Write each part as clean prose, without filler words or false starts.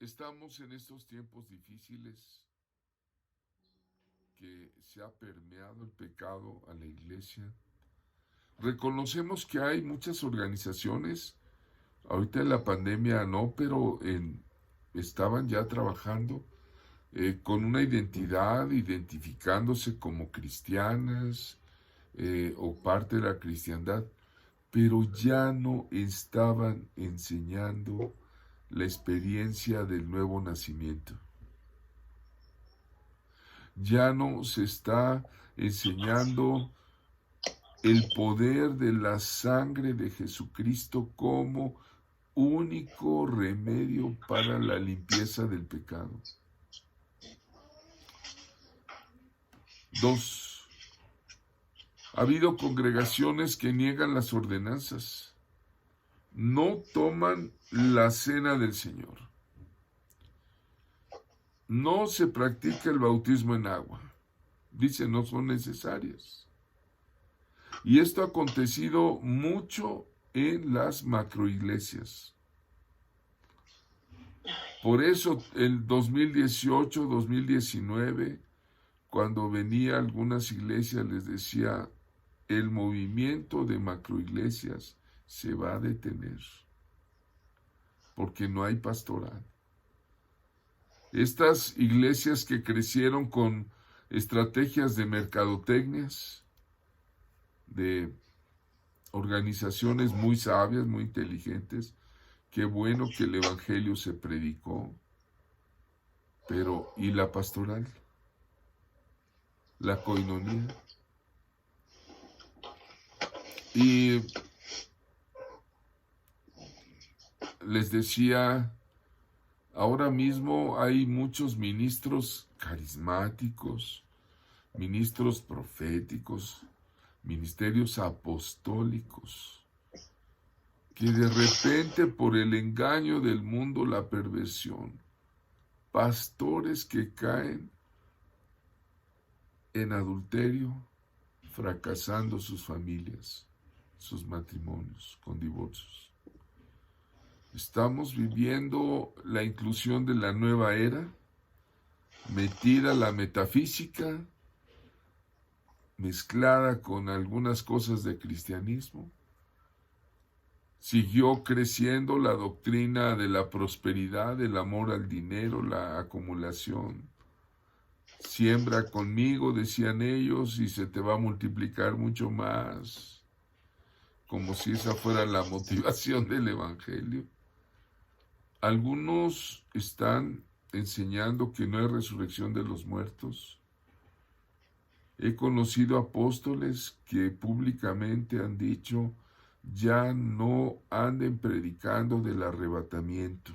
Estamos en estos tiempos difíciles que se ha permeado el pecado a la iglesia. Reconocemos que hay muchas organizaciones, ahorita en la pandemia no, pero estaban ya trabajando con una identidad, identificándose como cristianas o parte de la cristiandad, pero ya no estaban enseñando la experiencia del nuevo nacimiento. Ya no se está enseñando el poder de la sangre de Jesucristo como único remedio para la limpieza del pecado. 2. Ha habido congregaciones que niegan las ordenanzas, no toman la cena del Señor, no se practica el bautismo en agua, dicen no son necesarias. Y esto ha acontecido mucho en las macroiglesias. Por eso el 2018, 2019, cuando venía a algunas iglesias les decía, el movimiento de macroiglesias se va a detener, porque no hay pastoral. Estas iglesias que crecieron con estrategias de mercadotecnias, de organizaciones muy sabias, muy inteligentes, qué bueno que el evangelio se predicó, pero ¿y la pastoral? La coinonía. Y les decía, ahora mismo hay muchos ministros carismáticos, ministros proféticos, ministerios apostólicos, que de repente por el engaño del mundo, la perversión, pastores que caen en adulterio, fracasando sus familias, sus matrimonios, con divorcios. Estamos viviendo la inclusión de la nueva era, metida la metafísica, mezclada con algunas cosas de cristianismo. Siguió creciendo la doctrina de la prosperidad, del amor al dinero, la acumulación. Siembra conmigo, decían ellos, y se te va a multiplicar mucho más, como si esa fuera la motivación del evangelio. Algunos están enseñando que no hay resurrección de los muertos. He conocido apóstoles que públicamente han dicho, ya no anden predicando del arrebatamiento.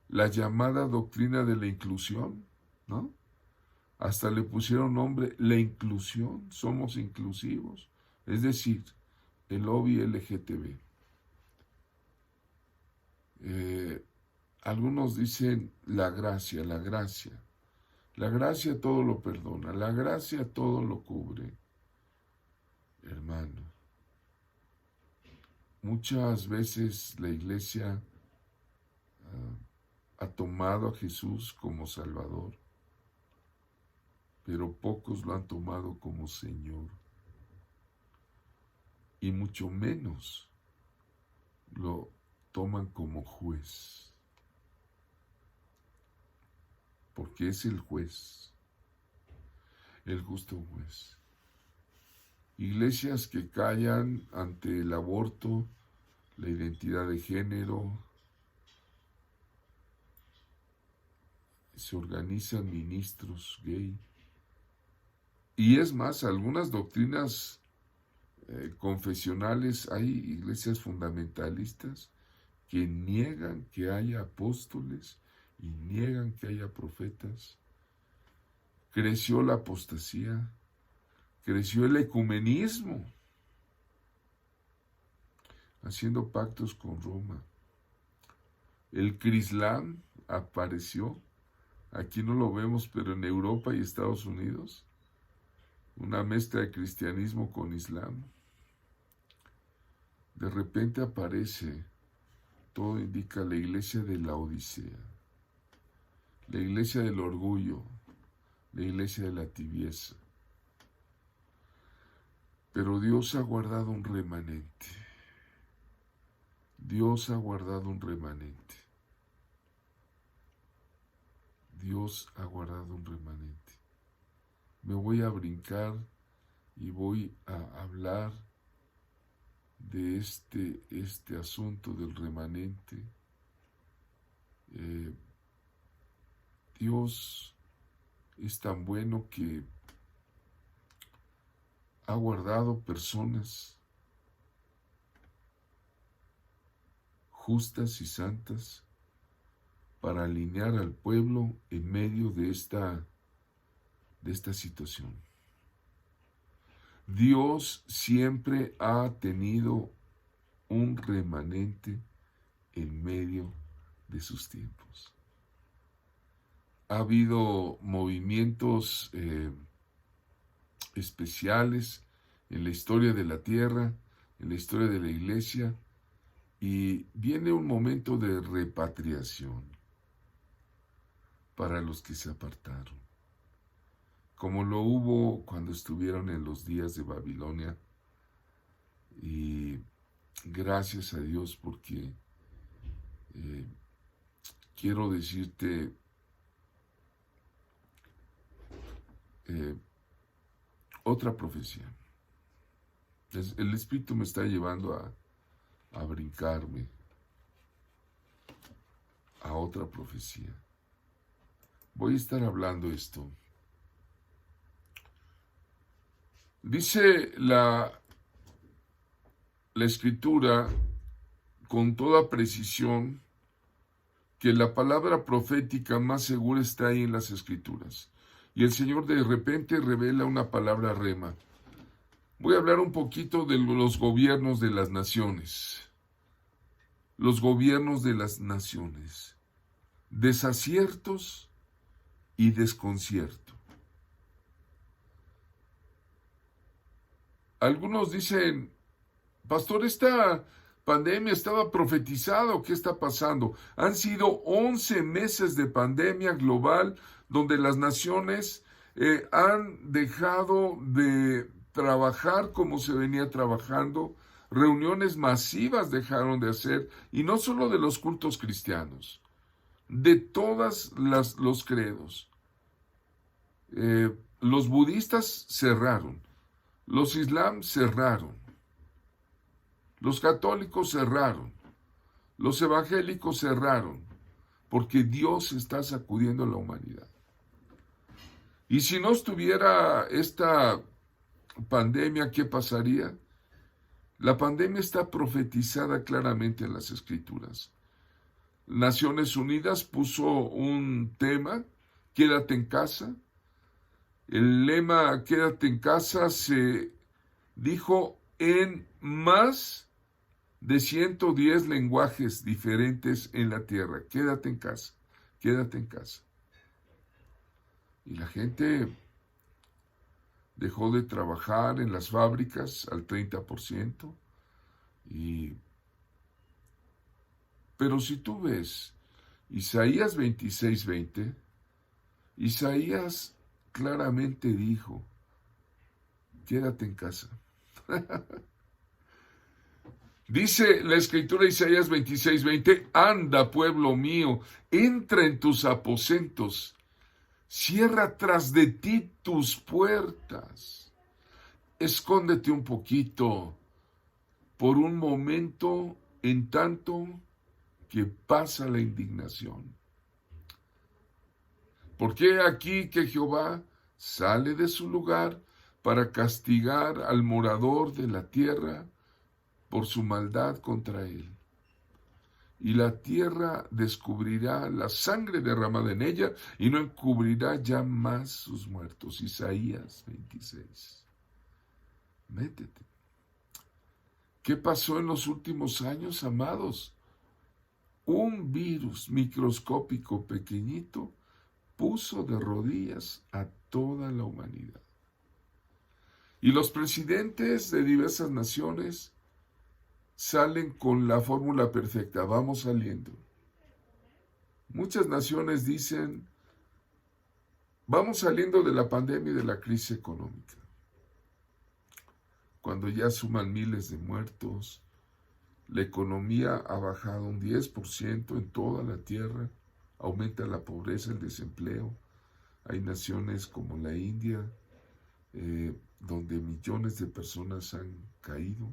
La llamada doctrina de la inclusión, ¿no? Hasta le pusieron nombre, la inclusión, somos inclusivos, es decir, el lobby LGTB. Algunos dicen la gracia, la gracia. La gracia todo lo perdona, la gracia todo lo cubre. Hermano, muchas veces la iglesia ha tomado a Jesús como Salvador, pero pocos lo han tomado como Señor, y mucho menos lo toman como juez, porque es el juez, el justo juez. Iglesias que callan ante el aborto, la identidad de género, se organizan ministros gay. Y es más, algunas doctrinas confesionales, hay iglesias fundamentalistas que niegan que haya apóstoles y niegan que haya profetas. Creció la apostasía, creció el ecumenismo, haciendo pactos con Roma. El Crislam apareció, aquí no lo vemos, pero en Europa y Estados Unidos, una mezcla de cristianismo con islam. De repente aparece todo indica la iglesia de Laodicea, la iglesia del orgullo, la iglesia de la tibieza. Pero Dios ha guardado un remanente. Dios ha guardado un remanente. Dios ha guardado un remanente. Me voy a brincar y voy a hablar de este asunto del remanente. Dios es tan bueno que ha guardado personas justas y santas para alinear al pueblo en medio de esta situación. Dios siempre ha tenido un remanente en medio de sus tiempos. Ha habido movimientos especiales en la historia de la tierra, en la historia de la iglesia, y viene un momento de repatriación para los que se apartaron, como lo hubo cuando estuvieron en los días de Babilonia. Y gracias a Dios, porque quiero decirte, otra profecía. El Espíritu me está llevando a brincarme a otra profecía. Voy a estar hablando esto. Dice la Escritura con toda precisión que la palabra profética más segura está ahí en las Escrituras. Y el Señor de repente revela una palabra rema. Voy a hablar un poquito de los gobiernos de las naciones. Los gobiernos de las naciones. Desaciertos y desconcierto. Algunos dicen, pastor, esta pandemia estaba profetizada, ¿qué está pasando? Han sido 11 meses de pandemia global donde las naciones han dejado de trabajar como se venía trabajando, reuniones masivas dejaron de hacer, y no solo de los cultos cristianos, de todos los credos. Los budistas cerraron, los islam cerraron, los católicos cerraron, los evangélicos cerraron, porque Dios está sacudiendo a la humanidad. Y si no estuviera esta pandemia, ¿qué pasaría? La pandemia está profetizada claramente en las Escrituras. Naciones Unidas puso un tema, quédate en casa. El lema quédate en casa se dijo en más de 110 lenguajes diferentes en la tierra. Quédate en casa, quédate en casa. Y la gente dejó de trabajar en las fábricas al 30%. Pero si tú ves Isaías 26:20, Isaías claramente dijo, quédate en casa. Dice la Escritura, Isaías 26:20, anda, pueblo mío, entra en tus aposentos, cierra tras de ti tus puertas, escóndete un poquito, por un momento, en tanto que pasa la indignación. Porque aquí que Jehová sale de su lugar para castigar al morador de la tierra por su maldad contra él. Y la tierra descubrirá la sangre derramada en ella y no encubrirá ya más sus muertos. Isaías 26. Métete. ¿Qué pasó en los últimos años, amados? Un virus microscópico pequeñito puso de rodillas a toda la humanidad. Y los presidentes de diversas naciones salen con la fórmula perfecta, vamos saliendo. Muchas naciones dicen, vamos saliendo de la pandemia y de la crisis económica. Cuando ya suman miles de muertos, la economía ha bajado un 10% en toda la tierra, aumenta la pobreza, el desempleo. Hay naciones como la India, donde millones de personas han caído.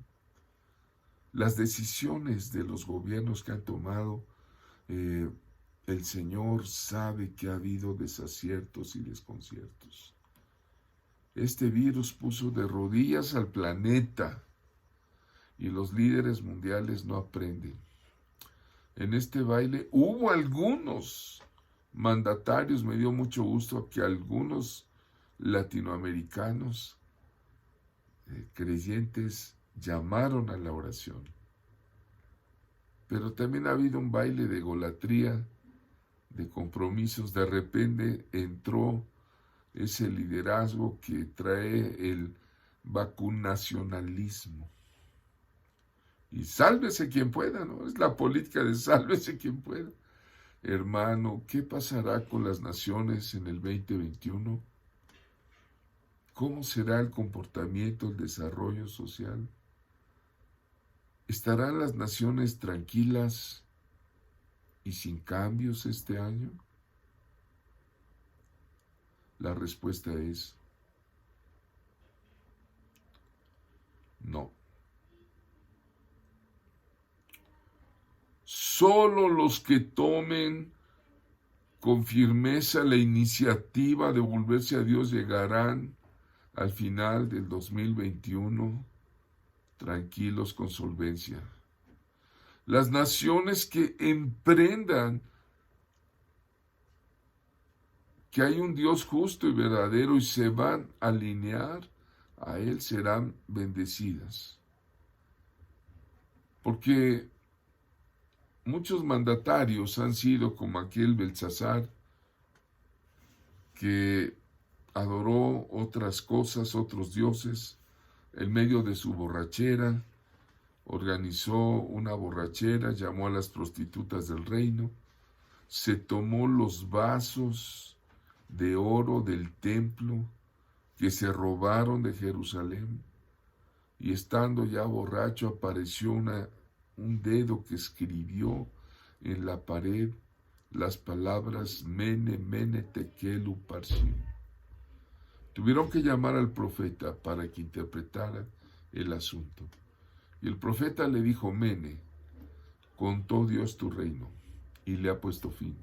Las decisiones de los gobiernos que han tomado, el Señor sabe que ha habido desaciertos y desconciertos. Este virus puso de rodillas al planeta y los líderes mundiales no aprenden. En este baile hubo algunos mandatarios, me dio mucho gusto que algunos latinoamericanos creyentes llamaron a la oración. Pero también ha habido un baile de egolatría, de compromisos. De repente entró ese liderazgo que trae el vacunacionalismo. Y sálvese quien pueda, ¿no? Es la política de sálvese quien pueda. Hermano, ¿qué pasará con las naciones en el 2021? ¿Cómo será el comportamiento, el desarrollo social? ¿Estarán las naciones tranquilas y sin cambios este año? La respuesta es no. Solo los que tomen con firmeza la iniciativa de volverse a Dios llegarán al final del 2021 tranquilos con solvencia. Las naciones que emprendan que hay un Dios justo y verdadero y se van a alinear a Él serán bendecidas. Porque muchos mandatarios han sido como aquel Belsasar que adoró otras cosas, otros dioses, en medio de su borrachera, organizó una borrachera, llamó a las prostitutas del reino, se tomó los vasos de oro del templo que se robaron de Jerusalén, y estando ya borracho apareció un dedo que escribió en la pared las palabras Mene, Mene, Tekel, Uparsin. Tuvieron que llamar al profeta para que interpretara el asunto. Y el profeta le dijo, Mene, contó Dios tu reino y le ha puesto fin.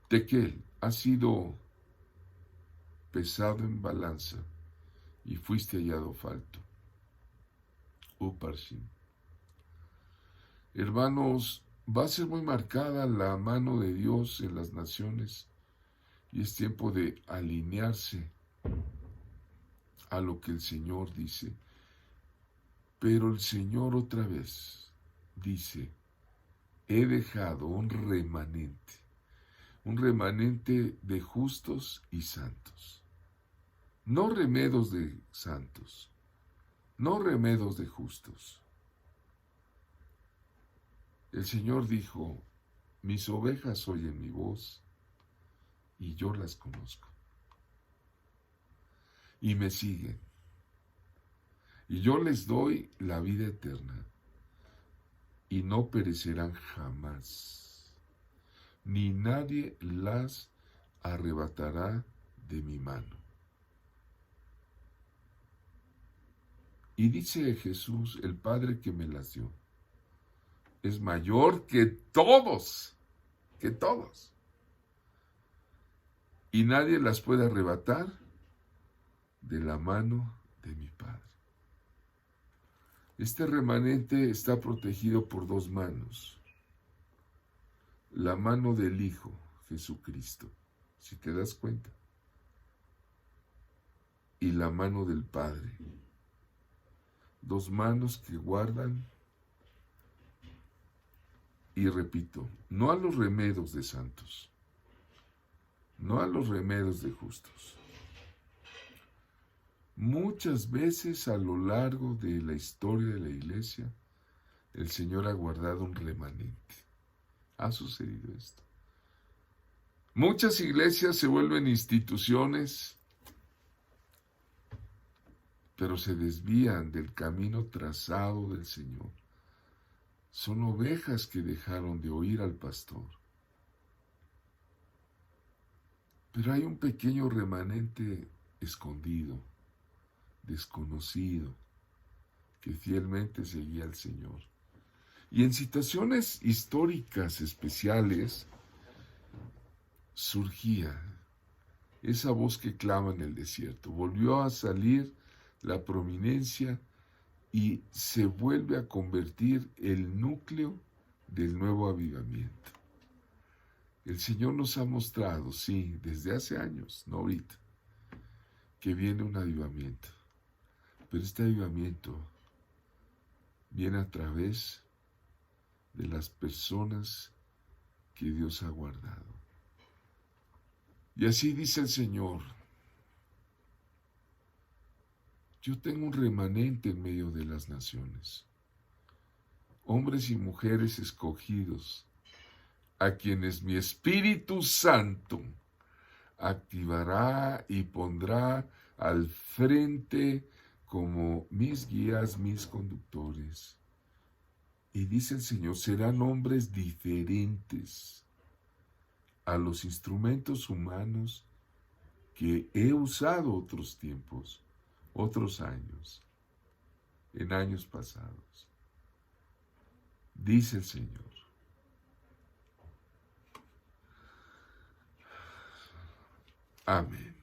Tekel, has sido pesado en balanza y fuiste hallado falto. Uparsin. Hermanos, va a ser muy marcada la mano de Dios en las naciones y es tiempo de alinearse a lo que el Señor dice. Pero el Señor otra vez dice, he dejado un remanente de justos y santos. No remedos de santos, no remedos de justos. El Señor dijo, mis ovejas oyen mi voz y yo las conozco. Y me siguen. Y yo les doy la vida eterna y no perecerán jamás, ni nadie las arrebatará de mi mano. Y dice Jesús, el Padre que me las dio, es mayor que todos, y nadie las puede arrebatar de la mano de mi Padre. Este remanente está protegido por dos manos. La mano del Hijo, Jesucristo, si te das cuenta, y la mano del Padre. Dos manos que guardan, y repito, no a los remedos de santos, no a los remedos de justos. Muchas veces a lo largo de la historia de la iglesia, el Señor ha guardado un remanente. Ha sucedido esto. Muchas iglesias se vuelven instituciones, pero se desvían del camino trazado del Señor. Son ovejas que dejaron de oír al pastor. Pero hay un pequeño remanente escondido, desconocido, que fielmente seguía al Señor. Y en situaciones históricas especiales surgía esa voz que clama en el desierto. Volvió a salir la prominencia y se vuelve a convertir el núcleo del nuevo avivamiento. El Señor nos ha mostrado, sí, desde hace años, no ahorita, que viene un avivamiento. Pero este avivamiento viene a través de las personas que Dios ha guardado. Y así dice el Señor: yo tengo un remanente en medio de las naciones, hombres y mujeres escogidos, a quienes mi Espíritu Santo activará y pondrá al frente como mis guías, mis conductores. Y dice el Señor, serán hombres diferentes a los instrumentos humanos que he usado otros tiempos, otros años, en años pasados. Dice el Señor. Amén.